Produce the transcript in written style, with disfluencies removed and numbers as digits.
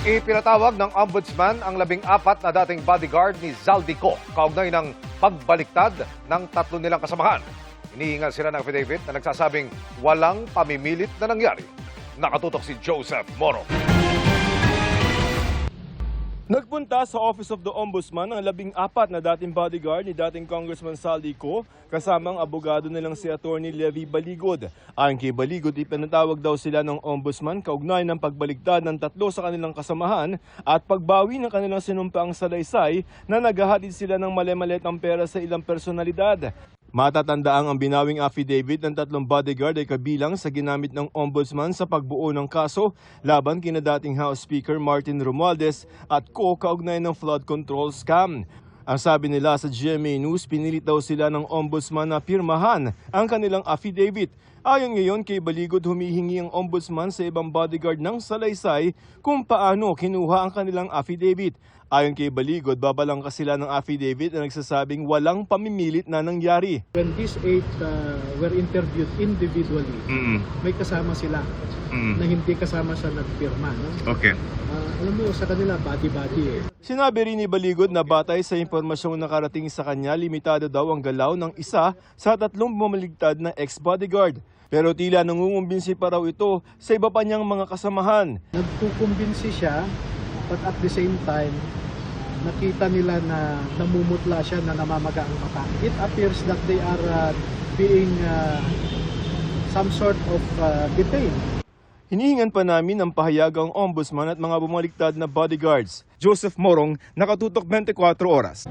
Ipinatawag ng Ombudsman ang 14 na dating bodyguard ni Zaldico kaugnay ng pagbaliktad ng 3 nilang kasamahan. Hinihingal sila ng affidavit na nagsasabing walang pamimilit na nangyari. Nakatutok si Joseph Moro. Nagpunta sa Office of the Ombudsman ang 14 na dating bodyguard ni dating Congressman Zaldico kasama ang abogado nilang si Attorney Levy Baligod. Ayon kay Baligod, ipinatawag daw sila ng Ombudsman kaugnay ng pagbaligtad ng 3 sa kanilang kasamahan at pagbawi ng kanilang sinumpaang salaysay na naghahatid sila ng mali-malitang pera sa ilang personalidad. Matatandaang ang binawing affidavit ng 3 bodyguard ay kabilang sa ginamit ng Ombudsman sa pagbuo ng kaso laban kina dating House Speaker Martin Romualdez at kaugnay ng flood control scam. Ang sabi nila sa GMA News, pinilit daw sila ng Ombudsman na pirmahan ang kanilang affidavit. Ayon ngayon kay Baligod, humihingi ang Ombudsman sa ibang bodyguard ng salaysay kung paano kinuha ang kanilang affidavit. Ayon kay Baligod, babalangkas sila ng affidavit na nagsasabing walang pamimilit na nangyari. When these 8 were interviewed individually, may kasama sila na hindi kasama sa nagpirma. No? Okay. Alam mo, sa kanila, body-body eh. Sinabi rin ni Baligod na batay sa impormasyong nakarating sa kanya, limitado daw ang galaw ng isa sa 3 bumaligtad na ex-bodyguard. Pero tila nangungumbinsi pa raw ito sa iba pa niyang mga kasamahan. Nagkukumbinsi siya, but at the same time, nakita nila na namumutla siya, na namamaga ang mata. It appears that they are being some sort of detained. Hinihingan pa namin ang pahayag ang Ombudsman at mga bumaliktad na bodyguards. Joseph Morong, Nakatutok 24 Oras.